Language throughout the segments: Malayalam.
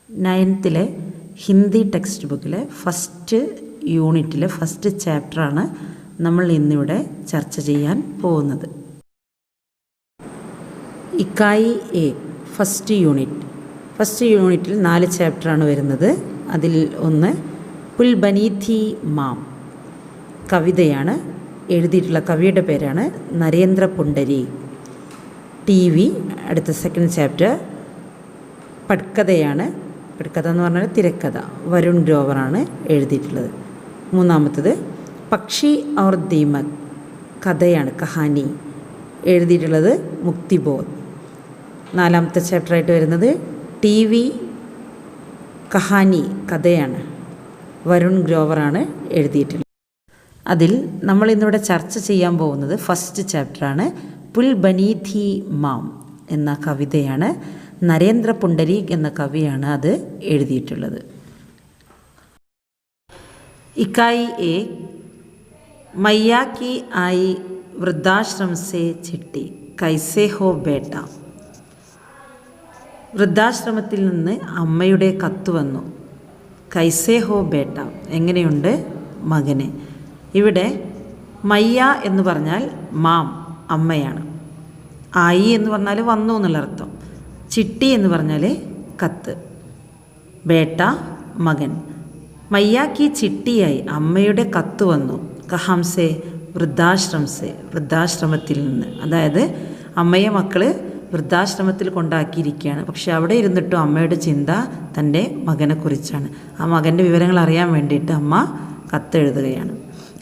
9th ഹിന്ദി ടെക്സ്റ്റ് ബുക്കിലെ ഫസ്റ്റ് യൂണിറ്റിലെ ഫസ്റ്റ് ചാപ്റ്ററാണ് നമ്മൾ ഇന്നിവിടെ ചർച്ച ചെയ്യാൻ പോകുന്നത്. ഇക്കായി എ ഫസ്റ്റ് യൂണിറ്റിൽ 4 ചാപ്റ്ററാണ് വരുന്നത്. അതിൽ ഒന്ന് പുൽ ബനി ഥി മാം കവിതയാണ്. എഴുതിയിട്ടുള്ള കവിയുടെ പേരാണ് നരേന്ദ്ര പുണ്ടരി. TV അടുത്ത സെക്കൻഡ് ചാപ്റ്റർ പട്കഥയാണ്. പട്കഥ എന്ന് പറഞ്ഞാൽ തിരക്കഥ. വരുൺ ഗ്രോവറാണ് എഴുതിയിട്ടുള്ളത്. മൂന്നാമത്തത് പക്ഷി ഔർ ദീമക് കഥയാണ്, കഹാനി. എഴുതിയിട്ടുള്ളത് മുക്തിബോധ്. 4ാമത്തെ ചാപ്റ്ററായിട്ട് വരുന്നത് TV കഹാനി കഥയാണ്, വരുൺ ഗ്രോവറാണ് എഴുതിയിട്ടുള്ളത്. അതിൽ നമ്മൾ ഇന്നിവിടെ ചർച്ച ചെയ്യാൻ പോകുന്നത് ഫസ്റ്റ് ചാപ്റ്ററാണ്. പുൽ ബനി ഥി മാം എന്ന കവിതയാണ്. നരേന്ദ്ര പുണ്ടരീക് എന്ന കവിയാണ് അത് എഴുതിയിട്ടുള്ളത്. ഇക്കായി എ മയ്യാ കി ആയി വൃദ്ധാശ്രമ സേ ചിട്ടി കൈസേ ഹോ ബേട്ട. വൃദ്ധാശ്രമത്തിൽ നിന്ന് അമ്മയുടെ കത്ത് വന്നു. കൈസേ ഹോ ബേട്ട എങ്ങനെയുണ്ട് മകനെ. ഇവിടെ മയ്യ എന്ന് പറഞ്ഞാൽ മാം അമ്മയാണ്. ആയി എന്ന് പറഞ്ഞാൽ വന്നു എന്നുള്ള അർത്ഥം. ചിട്ടി എന്ന് പറഞ്ഞാൽ കത്ത്. ബേട്ട മകൻ. മയ്യാക്കി ചിട്ടിയായി അമ്മയുടെ കത്ത് വന്നു. കഹാംസെ വൃദ്ധാശ്രമത്തിൽ നിന്ന്. അതായത് അമ്മയെ മക്കൾ വൃദ്ധാശ്രമത്തിൽ കൊണ്ടാക്കിയിരിക്കുകയാണ്. പക്ഷെ അവിടെ ഇരുന്നിട്ടും അമ്മയുടെ ചിന്ത തൻ്റെ മകനെക്കുറിച്ചാണ്. ആ മകൻ്റെ വിവരങ്ങൾ അറിയാൻ വേണ്ടിയിട്ട് അമ്മ കത്തെഴുതുകയാണ്.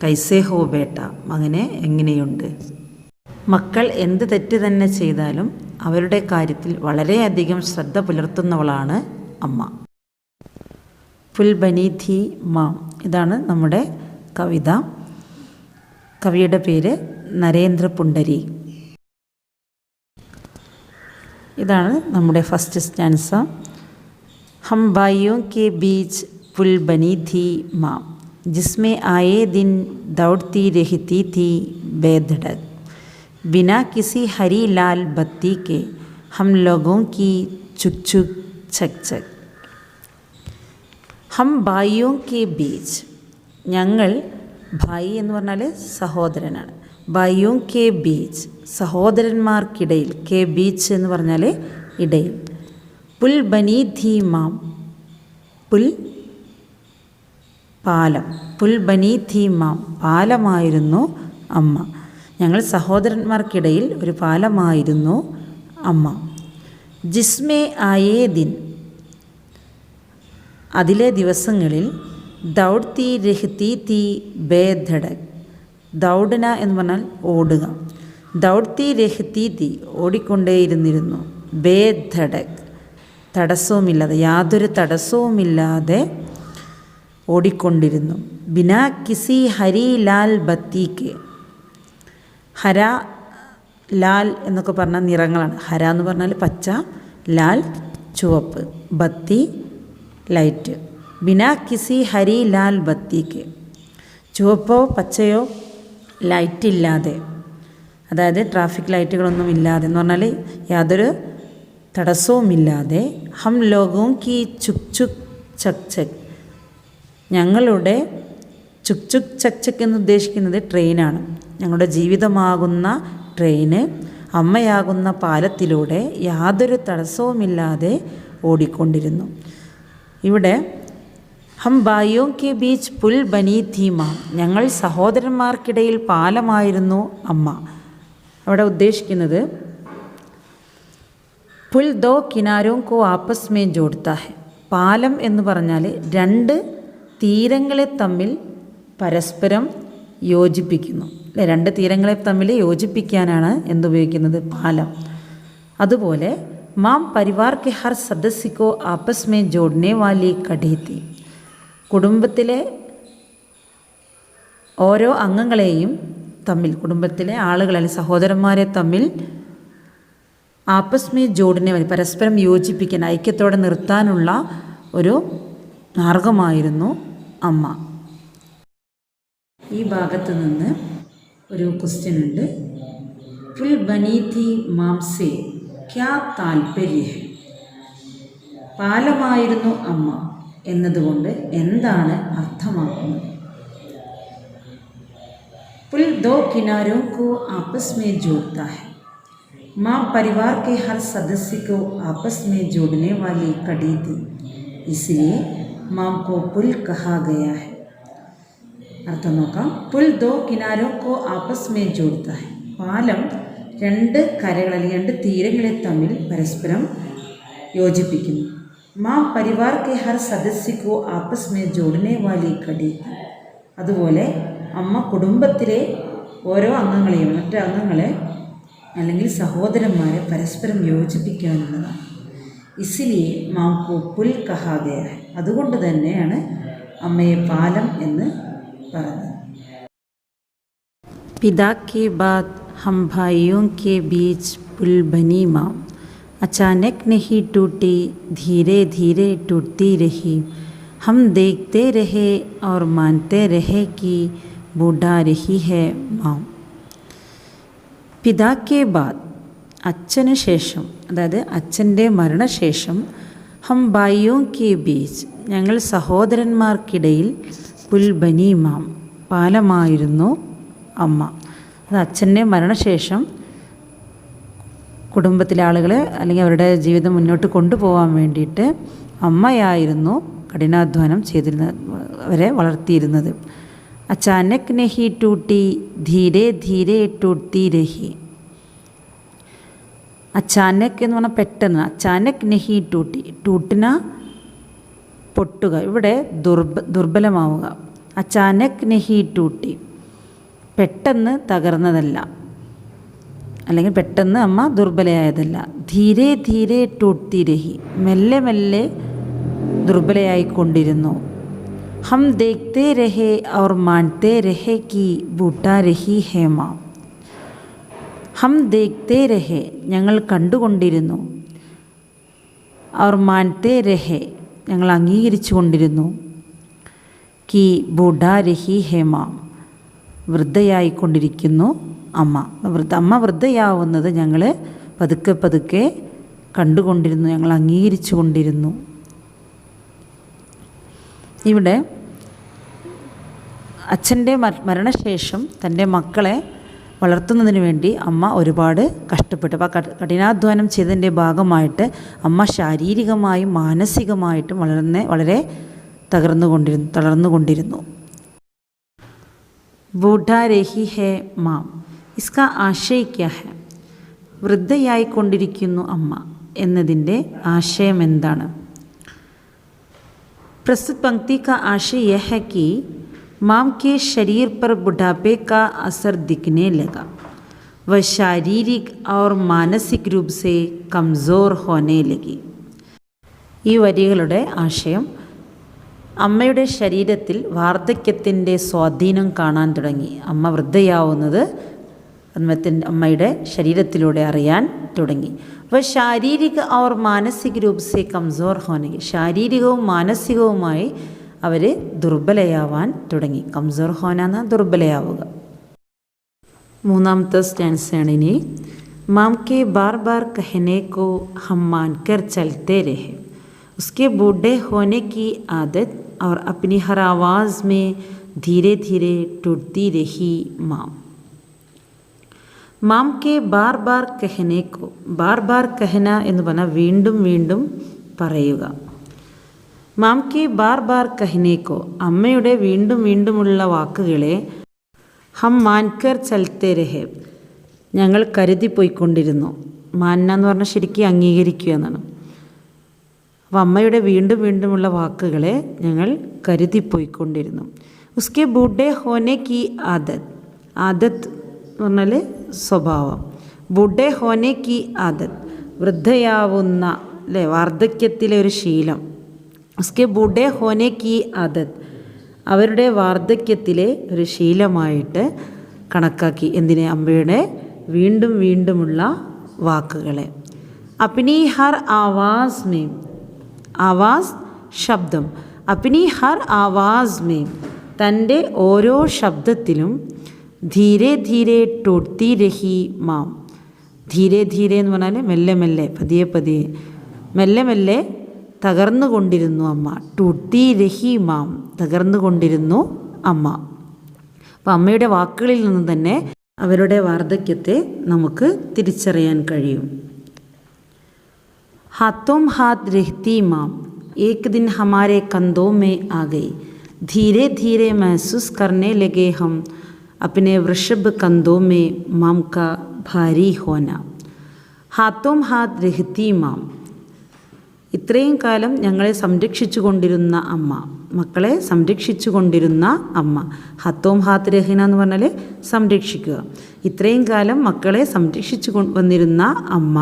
കൈസേ ഹോ ബേട്ട മകനെ എങ്ങനെയുണ്ട്. മക്കൾ എന്ത് തെറ്റ് തന്നെ ചെയ്താലും അവരുടെ കാര്യത്തിൽ വളരെയധികം ശ്രദ്ധ പുലർത്തുന്നവളാണ് അമ്മ. പുൽ ബനി ഥി മാം ഇതാണ് നമ്മുടെ കവിത. കവിയുടെ പേര് നരേന്ദ്ര പുണ്ടരി. ഇതാണ് നമ്മുടെ ഫസ്റ്റ് സ്റ്റാൻസ. ഹം ഭായിയോं के बीच पुल बनी थी माँ जिसमें आए दिन दौड़ती रहती थी बेधड़क बिना किसी हरी लाल बत्ती के हम लोगों की चुक चुक छक छक. हम भाइयों के बीच ഞങ്ങൾ, ഭായി എന്ന് പറഞ്ഞാൽ സഹോദരനാണ്. ഭായിയോं के बीच സഹോദരന്മാർക്കിടയിൽ, കെ ബീച്ച് എന്ന് പറഞ്ഞാൽ ഇടയിൽ. പുൽ ബനി ഥി മാം പുൽ പാലം. പുൽ ബനി ഥി മാം പാലമായിരുന്നു അമ്മ. ഞങ്ങൾ സഹോദരന്മാർക്കിടയിൽ ഒരു പാലമായിരുന്നു അമ്മ. ജിസ്മേ ആയേ ദിൻ അതിലെ ദിവസങ്ങളിൽ ദൗഡ്തി രഹ്തി തി ബേധടക്. ദൗഡന എന്ന് പറഞ്ഞാൽ ഓടുക. ദൗഡ്തി രഹ്തി തി ഓടിക്കൊണ്ടേയിരുന്നിരുന്നു. ബേധടക് തടസ്സവുമില്ലാതെ, യാതൊരു തടസ്സവുമില്ലാതെ ഓടിക്കൊണ്ടിരുന്നു. ബിനാ കിസി ഹരി ലാൽ ബത്തിക്ക്. ഹര ലാൽ എന്നൊക്കെ പറഞ്ഞാൽ നിറങ്ങളാണ്. ഹര എന്ന് പറഞ്ഞാൽ പച്ച, ലാൽ ചുവപ്പ്, ബത്തി ലൈറ്റ്. ബിനാ കിസി ഹരി ലാൽ ബത്തിക്ക് ചുവപ്പോ പച്ചയോ ലൈറ്റ് ഇല്ലാതെ, അതായത് ട്രാഫിക് ലൈറ്റുകളൊന്നും ഇല്ലാതെ എന്ന് പറഞ്ഞാൽ യാതൊരു തടസ്സവുമില്ലാതെ. ഹം ലോഗോं की ചുക് ചുക് ചക് ചക് ഞങ്ങളുടെ ചുക് ചുക് ചക് ചക് എന്ന് ഉദ്ദേശിക്കുന്നത് ട്രെയിനാണ്. ഞങ്ങളുടെ ജീവിതമാകുന്ന ട്രെയിന് അമ്മയാകുന്ന പാലത്തിലൂടെ യാതൊരു തടസ്സവുമില്ലാതെ ഓടിക്കൊണ്ടിരുന്നു. ഇവിടെ ഹം ഭായിയോं के बीच പുൽ ബനി ഥി മാം ഞങ്ങൾ സഹോദരന്മാർക്കിടയിൽ പാലമായിരുന്നു അമ്മ. അവിടെ ഉദ്ദേശിക്കുന്നത് പുൽ ദോ കിനാരോं को आपस में जोड़ता है. പാലം എന്ന് പറഞ്ഞാൽ 2 തീരങ്ങളെ തമ്മിൽ പരസ്പരം യോജിപ്പിക്കുന്നു. അല്ലെ, 2 തീരങ്ങളെ തമ്മിൽ യോജിപ്പിക്കാനാണ് എന്തുപയോഗിക്കുന്നത്, പാലം. അതുപോലെ മാം Parivar K Har സദസ്യക്കോ ആപ്പസ് may ജോഡ്നെ Valley കടി തി. കുടുംബത്തിലെ ഓരോ അംഗങ്ങളെയും തമ്മിൽ, കുടുംബത്തിലെ ആളുകളെ സഹോദരന്മാരെ തമ്മിൽ ആപ്പസ് മേ ജോഡിനെ വാലി പരസ്പരം യോജിപ്പിക്കാൻ, ഐക്യത്തോടെ നിർത്താനുള്ള ഒരു മാർഗമായിരുന്നു അമ്മ. ഈ ഭാഗത്ത് നിന്ന് ഒരു ക്വസ്റ്റ്യൻ ഉണ്ട്. पुल बनी थी माम से क्या तात्पर्य है? പാലമായിരുന്നു അമ്മ എന്നതുകൊണ്ട് എന്താണ് അർത്ഥമാക്കുന്നത്? पुल दो किनारों को आपस में जोड़ता है। माँ परिवार के हर सदस्य को आपस में जोड़ने वाली कड़ी थी, इसलिए माँ को पुल कहा गया है। अर्थം നോക്കാം. पुल दो किनारों को आपस में जोड़ता है. പാലം രണ്ട് കരകൾ അല്ലെങ്കിൽ രണ്ട് തീരങ്ങളെ തമ്മിൽ പരസ്പരം യോജിപ്പിക്കുന്നു. മാँ परिवार के हर सदस्य को आपस में जोड़ने वाली कड़ी थी. അതുപോലെ അമ്മ കുടുംബത്തിലെ ഓരോ അംഗങ്ങളെയും മറ്റു അംഗങ്ങളെ അല്ലെങ്കിൽ സഹോദരന്മാരെ പരസ്പരം യോജിപ്പിക്കാനുള്ളതാണ്. ഇസിലിയെ മാംകോ പുൽ കഹാ ഗയ ഹൈ. അതുകൊണ്ട് തന്നെയാണ് അമ്മയെ പാലം എന്ന് പറഞ്ഞത്. पिता के बाद हम भाइयों के बीच पुल बनी माँ, अचानक नहीं टूटी, धीरे धीरे टूटती रही. हम देखते रहे और मानते रहे कि बूढ़ा रही है माँ. പിതാക്കെ ബാദ് അച്ഛന് ശേഷം, അതായത് അച്ഛൻ്റെ മരണശേഷം, ഹം ഭായിയോं के बीच ഞങ്ങൾ സഹോദരന്മാർക്കിടയിൽ പുൽ ബനി മാം പാലമായിരുന്നു അമ്മ. അത് അച്ഛൻ്റെ മരണശേഷം കുടുംബത്തിലെ ആളുകളെ അല്ലെങ്കിൽ അവരുടെ ജീവിതം മുന്നോട്ട് കൊണ്ടുപോകാൻ വേണ്ടിയിട്ട് അമ്മയായിരുന്നു കഠിനാധ്വാനം ചെയ്തിരുന്നത്, അവരെ വളർത്തിയിരുന്നത്. അച്ചാനക് നഹി ടൂട്ടി, ധീരെ ധീരെ ടൂട്ടി രഹി. അച്ചാനക് എന്ന് പറഞ്ഞാൽ പെട്ടെന്ന്, അച്ചാനക് നഹി ടൂട്ടി, ടൂട്ടിന പൊട്ടുക, ഇവിടെ ദുർബലമാവുക. അച്ചാനക് നഹി ടൂട്ടി, പെട്ടെന്ന് തകർന്നതല്ല, അല്ലെങ്കിൽ പെട്ടെന്ന് അമ്മ ദുർബലയായതല്ല. ധീരെ ധീരെ ടൂട്ടി രഹി, മെല്ലെ മെല്ലെ ദുർബലയായിക്കൊണ്ടിരുന്നു. ഹം ദേഖ്തേ രഹേ ഔർ മാൻതേ രഹേ കി ബൂട്ടാ രഹി ഹേ മാ. ഹം ദേഖ്തേ രഹേ ഞങ്ങൾ കണ്ടുകൊണ്ടിരുന്നു, ഔർ മാൻതേ രഹേ ഞങ്ങൾ അംഗീകരിച്ചു കൊണ്ടിരുന്നു, കി ബൂഢാ രഹി ഹേ മാ വൃദ്ധയായിക്കൊണ്ടിരിക്കുന്നു അമ്മ. അമ്മ വൃദ്ധയാവുന്നത് ഞങ്ങൾ പതുക്കെ പതുക്കെ കണ്ടുകൊണ്ടിരുന്നു, ഞങ്ങൾ അംഗീകരിച്ചു കൊണ്ടിരുന്നു. ഇവിടെ അച്ഛൻ്റെ മരണശേഷം തൻ്റെ മക്കളെ വളർത്തുന്നതിന് വേണ്ടി അമ്മ ഒരുപാട് കഷ്ടപ്പെട്ടു. അപ്പോൾ കഠിനാധ്വാനം ചെയ്തതിൻ്റെ ഭാഗമായിട്ട് അമ്മ ശാരീരികമായും മാനസികമായിട്ടും വളരെ തളർന്നുകൊണ്ടിരുന്നു. ബൂഢാ രഹി ഹേ മാം, ഇസ്കാ ആശയ ക്യാ ഹെ? വൃദ്ധയായിക്കൊണ്ടിരിക്കുന്നു അമ്മ എന്നതിൻ്റെ ആശയം എന്താണ്? प्रस्तुत पंक्ति का आशय यह है कि माँ के शरीर पर बुढ़ापे का असर दिखने लगा, वह शारीरिक और मानसिक रूप से कमज़ोर होने लगी. ഈ വരികളുടെ ആശയം അമ്മയുടെ ശരീരത്തിൽ വാർദ്ധക്യത്തിൻ്റെ സ്വാധീനം കാണാൻ തുടങ്ങി. അമ്മ വൃദ്ധയാവുന്നത് അമ്മയുടെ ശരീരത്തിലൂടെ അറിയാൻ തുടങ്ങി. അപ്പോൾ ശാരീരിക और മാനസിക रूप से कमज़ोर होने, ശാരീരികവും മാനസികവുമായി അവർ ദുർബലയാവാൻ തുടങ്ങി. കംസോർ ഹോന എന്ന ദുർബലയാവുക. മൂന്നാമത്തെ സ്റ്റാൻസയാണ് ഇനി. മാം കെ ബാർ ബാർ കഹനെ കോ ഹം മാൻകർ ചലത്തെ രഹെ, उसके बूढ़े होने की आदत और अपनी हर आवाज़ में धीरे धीरे टूटती रही माँ. മാം കെ ബാർ ബാർ കഹനെ കോ, ബാർ ബാർ കഹന എന്ന് പറഞ്ഞാൽ വീണ്ടും വീണ്ടും പറയുക. മാം കെ ബാർ ബാർ കഹനെ കോ, അമ്മയുടെ വീണ്ടും വീണ്ടുമുള്ള വാക്കുകളെ ഹം മാൻകർ ചലത്തെ രഹെ ഞങ്ങൾ കരുതിപ്പോയിക്കൊണ്ടിരുന്നു. മാന്ന എന്ന് പറഞ്ഞാൽ ശരിക്കും അംഗീകരിക്കുക എന്നാണ്. അപ്പോൾ അമ്മയുടെ വീണ്ടും വീണ്ടുമുള്ള വാക്കുകളെ ഞങ്ങൾ കരുതിപ്പോയിക്കൊണ്ടിരുന്നു. ഉസ്കെ ബൂഢേ ഹോനെ കി ആദത്ത്, ആദത്ത് എന്ന് പറഞ്ഞാൽ സ്വഭാവം. ബുഢേ ഹോനെ കി ആദത്ത് വൃദ്ധയാവുന്ന, അല്ലേ, വാർദ്ധക്യത്തിലെ ഒരു ശീലം. ഉസ്കെ ബുഢേ ഹോനെ കി ആദത്ത് അവരുടെ വാർദ്ധക്യത്തിലെ ഒരു ശീലമായിട്ട് കണക്കാക്കി. എന്തിനെ? അമ്മയുടെ വീണ്ടും വീണ്ടുമുള്ള വാക്കുകളെ. അപ്നി ഹർ ആവാസ് മേം, ആവാസ് ശബ്ദം, അപ്നി ഹർ ആവാസ് മേം തൻ്റെ ഓരോ ശബ്ദത്തിലും ധീരെ ധീരെ ടൂട്ടി രഹി മാം. ധീരെ ധീരെ എന്ന് പറഞ്ഞാൽ മെല്ലെ മെല്ലെ, പതിയെ പതിയെ, മെല്ലെ മെല്ലെ തകർന്നുകൊണ്ടിരുന്നു അമ്മ. ടൂട്ടി രഹി മാം, തകർന്നുകൊണ്ടിരുന്നു അമ്മ. അപ്പം അമ്മയുടെ വാക്കുകളിൽ നിന്ന് തന്നെ അവരുടെ വാർദ്ധക്യത്തെ നമുക്ക് തിരിച്ചറിയാൻ കഴിയും. ഹാത്തോം ഹാത്ത് രഹ്തി മാം, ഏക് ദിൻ ഹമാരെ കന്തോ മേ ആ ഗയി, ധീരെ ധീരെ महसूस करने लगे हम अपने वृषभ कंधों में माम का भारी होना. ഹാത്തോം ഹാത്ത് രഹ്തി മാം, ഇത്രയും കാലം ഞങ്ങളെ സംരക്ഷിച്ചു കൊണ്ടിരുന്ന അമ്മ, മക്കളെ സംരക്ഷിച്ചു കൊണ്ടിരുന്ന അമ്മ. ഹത്തോം ഹാത്ത് രഹിന എന്ന് പറഞ്ഞാൽ സംരക്ഷിക്കുക. ഇത്രയും കാലം മക്കളെ സംരക്ഷിച്ചു വന്നിരുന്ന അമ്മ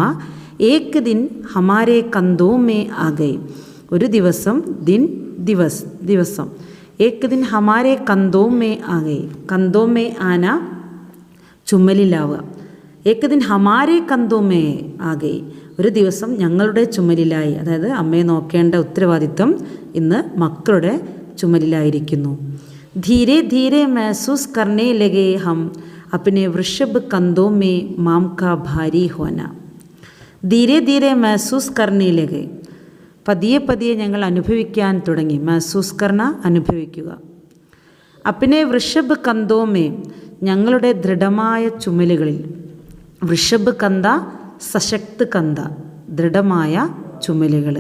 ഏക് ദിൻ ഹമാരെ കന്തോ മേ ആ ഗയി, ഒരു ദിവസം, ദിവസം, ഏക് ദിൻ ഹമാരെ കന്തോ മേ ആ ഗയി, കന്തോ മേ ആന ചുമലിലാവുക, ഏക് ദിൻ ഹമാരെ കന്തോ മേ ആ ഗയി, ഒരു ദിവസം ഞങ്ങളുടെ ചുമലിലായി. അതായത് അമ്മയെ നോക്കേണ്ട ഉത്തരവാദിത്വം ഇന്ന് മക്കളുടെ ചുമലിലായിരിക്കുന്നു. ധീരെ ധീരെ महसूस करने लगे हम अपने वृषभ कंधों में माम का भारी होना. ധീരെ ധീരെ महसूस करने लगे, പതിയെ പതിയെ ഞങ്ങൾ അനുഭവിക്കാൻ തുടങ്ങി. महसूस करना അനുഭവിക്കുക. अपने वृषभ कंधों में, ഞങ്ങളുടെ ദൃഢമായ ചുമലുകളിൽ. വൃഷഭ് കന്ത, സശക്ത് കന്ത, ദൃഢമായ ചുമലുകൾ.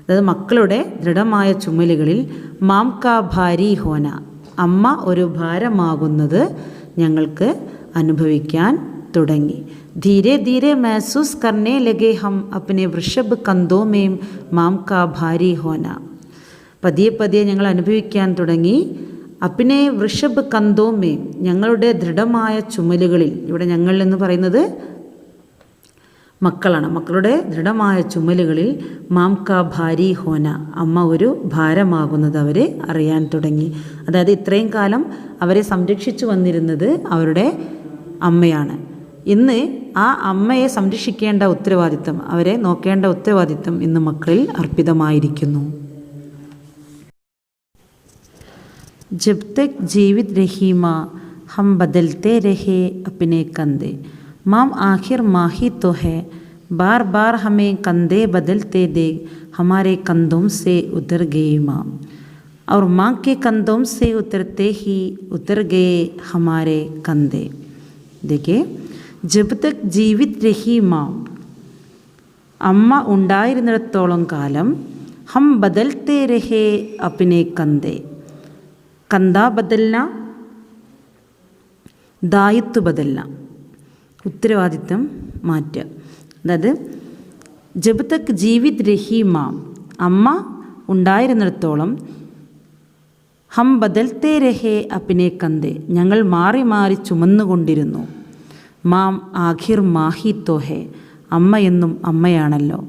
അതായത് മക്കളുടെ ദൃഢമായ ചുമലുകളിൽ മാം കാ ഭാരി ഹോന, അമ്മ ഒരു ഭാരമാകുന്നത് ഞങ്ങൾക്ക് അനുഭവിക്കാൻ തുടങ്ങി. ധീരെ ധീരെ महसूस करने लगे हम अपने वृषभ कंधों में माम का भारी होना. പതിയെ പതിയെ ഞങ്ങൾ അനുഭവിക്കാൻ തുടങ്ങി. അപ്പിനെ വൃഷഭ് കന്തോമേ, ഞങ്ങളുടെ ദൃഢമായ ചുമലുകളിൽ. ഇവിടെ ഞങ്ങൾ എന്ന് പറയുന്നത് മക്കളാണ്. മക്കളുടെ ദൃഢമായ ചുമലുകളിൽ മാം കാ ഭാരി ഹോന, അമ്മ ഒരു ഭാരമാകുന്നത് അവർ അറിയാൻ തുടങ്ങി. അതായത് ഇത്രയും കാലം അവരെ സംരക്ഷിച്ചു വന്നിരുന്നത് അവരുടെ അമ്മയാണ്. ഇന്ന് ആ അമ്മയെ സംരക്ഷിക്കേണ്ട ഉത്തരവാദിത്തം, അവരെ നോക്കേണ്ട ഉത്തരവാദിത്തം ഇന്ന് മക്കളിൽ അർപ്പിതമായിരിക്കുന്നു. जब तक जीवित रही माँ हम बदलते रहे अपने कंधे, माम आखिर माँ ही तो है, बार बार हमें कंधे बदलते दे हमारे कंधों से उतर गई माँ, और माँ के कंधों से उतरते ही उतर गए हमारे कंधे. देखिए, जब तक जीवित रही माँ, അമ്മ ഉണ്ടായിരുന്നിടത്തോളം കാലം ഹം ബദൽത്തെ രഹേ അപ്നെ കന്തേ, കന്താ ബദൽന, ദായിത്വ ബദൽന, ഉത്തരവാദിത്വം മാറ്റുക. അതായത് ജബ് തക് ജീവിത് രഹി മാം, അമ്മ ഉണ്ടായിരുന്നിടത്തോളം ഹം ബദൽത്തെ രഹേ അപ്നെ കന്തേ, ഞങ്ങൾ മാറി മാറി ചുമന്നുകൊണ്ടിരുന്നു. മാം ആഖിർ മാഹി തോ ഹേ, അമ്മ എന്നും അമ്മയാണല്ലോ.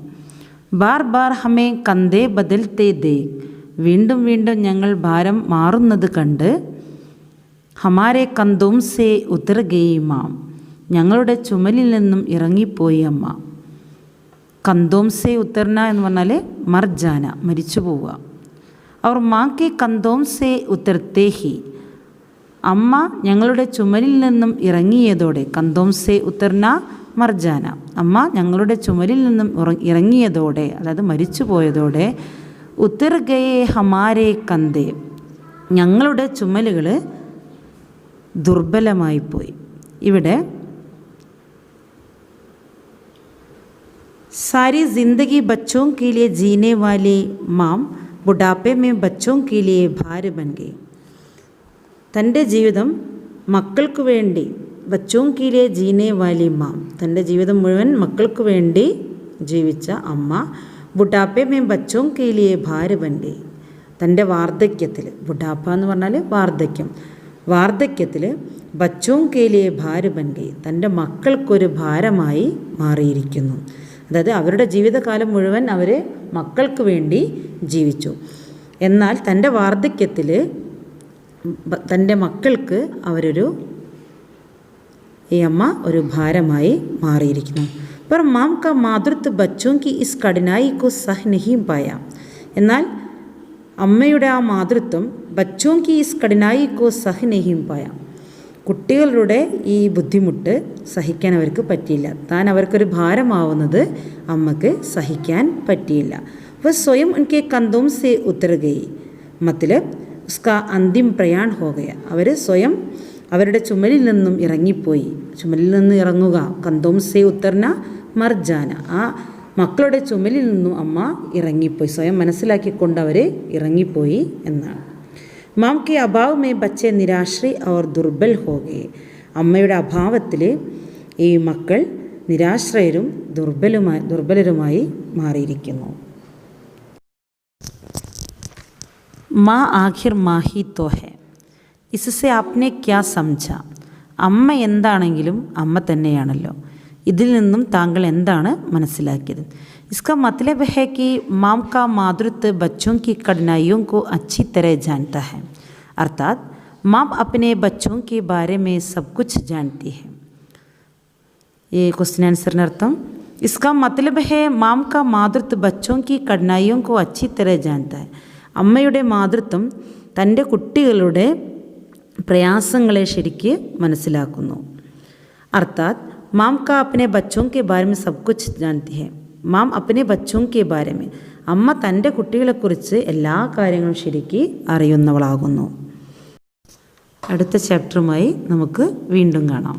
ബാർ ബാർ ഹമേ കന്തേ ബദൽത്തെ ദേ, വീണ്ടും വീണ്ടും ഞങ്ങൾ ഭാരം മാറുന്നത് കണ്ട് ഹമാരെ കന്തോം സേ ഉത്തർ ഗയി മാം, ഞങ്ങളുടെ ചുമലിൽ നിന്നും ഇറങ്ങിപ്പോയി അമ്മ. കന്തോം സേ ഉത്തർന എന്ന് പറഞ്ഞാൽ മർജാന, മരിച്ചു പോവുക. അവർ മാക്കെ കന്തോം സേ ഉത്തർത്തേ ഹി, അമ്മ ഞങ്ങളുടെ ചുമലിൽ നിന്നും ഇറങ്ങിയതോടെ, കന്തോം സേ ഉത്തർന മർജാന, അമ്മ ഞങ്ങളുടെ ചുമലിൽ നിന്നും ഇറങ്ങിയതോടെ, അതായത് മരിച്ചു പോയതോടെ, ഉത്തർ ഗയേ ഹമാരെ കന്തേ, ഞങ്ങളുടെ ചുമലുകൾ ദുർബലമായിപ്പോയി. ഇവിടെ सारी ज़िंदगी बच्चों के लिए जीने वाली माम बुढ़ापे में बच्चों के लिए भार बन गई. തൻ്റെ ജീവിതം മക്കൾക്ക് വേണ്ടി, ബച്ചോं के लिए जीने वाली മാം, തൻ്റെ ജീവിതം മുഴുവൻ മക്കൾക്ക് വേണ്ടി ജീവിച്ച അമ്മ ബുഢാപ്പെ മേ ബച്ചോं के लिए ഭാര ബൻ ഗയി, തൻ്റെ വാർദ്ധക്യത്തിൽ, ബുഢാപ്പ എന്ന് പറഞ്ഞാൽ വാർദ്ധക്യം, വാർദ്ധക്യത്തിൽ ബച്ചോं के लिए ഭാര ബൻ ഗയി, തൻ്റെ മക്കൾക്കൊരു ഭാരമായി മാറിയിരിക്കുന്നു. അതായത് അവരുടെ ജീവിതകാലം മുഴുവൻ അവർ മക്കൾക്ക് വേണ്ടി ജീവിച്ചു. എന്നാൽ തൻ്റെ വാർദ്ധക്യത്തിൽ തൻ്റെ മക്കൾക്ക് ഈ അമ്മ ഒരു ഭാരമായി മാറിയിരിക്കുന്നു. पर माम का मातृत्व बच्चों की इस कठिनाई को सह नहीं पाया. എന്നാൽ അമ്മയുടെ ആ മാതൃത്വം ബച്ചോं की इस कठिनाई को सह नहीं पाया, കുട്ടികളുടെ ഈ ബുദ്ധിമുട്ട് സഹിക്കാൻ അവർക്ക് പറ്റിയില്ല. താൻ അവർക്കൊരു ഭാരമാവുന്നത് അമ്മക്ക് സഹിക്കാൻ പറ്റിയില്ല. वह स्वयं उनके कंधों से उतर गई, मतलब उसका अंतिम प्रयाण हो गया. അവർ സ്വയം അവരുടെ ചുമലിൽ നിന്നും ഇറങ്ങിപ്പോയി. ചുമലിൽ നിന്ന് ഇറങ്ങുക, കന്തോം സേ ഉത്തർന മർജാന, ആ മക്കളുടെ ചുമലിൽ നിന്നും അമ്മ ഇറങ്ങിപ്പോയി, സ്വയം മനസ്സിലാക്കിക്കൊണ്ട് അവർ ഇറങ്ങിപ്പോയി എന്നാണ്. മാം കെ അഭാവ് മേ ബച്ചെ നിരാശ്രയ് और ദുർബൽ ഹോ ഗയേ, അമ്മയുടെ അഭാവത്തിൽ ഈ മക്കൾ നിരാശ്രയരും ദുർബലരുമായി മാറിയിരിക്കുന്നു. മാ ആഖിർ മാഹി തോ ഹെ, ഇസ്സെ ആപ്നെ ക്യാ സംജ, അമ്മ എന്താണെങ്കിലും അമ്മ തന്നെയാണല്ലോ, ഇതിൽ നിന്നും താങ്കൾ എന്താണ് മനസ്സിലാക്കിയത്? इसका मतलब है कि माँ का मातृत्व बच्चों की कठिनाइयों को अच्छी तरह जानता है, अर्थात माँ अपने बच्चों के बारे में सब कुछ जानती है. ये क्वेश्चन आंसर अर्थम, इसका मतलब है माँ का मातृत्व बच्चों की कठिनाइयों को अच्छी तरह जानता है. അമ്മയുടെ മാതൃത്വം തൻ്റെ കുട്ടികളുടെ പ്രയാസങ്ങളെ ശരിക്ക് മനസ്സിലാക്കുന്നു. അർത്ഥാത് മാം കാ അപ്നെ ബച്ചോं के बारे में सब कुछ जानती है, മാം അപ്നെ ബച്ചോं के बारे में, അമ്മ തൻ്റെ കുട്ടികളെക്കുറിച്ച് എല്ലാ കാര്യങ്ങളും ശരിക്ക് അറിയുന്നവളാകുന്നു. അടുത്ത ചാപ്റ്ററുമായി നമുക്ക് വീണ്ടും കാണാം.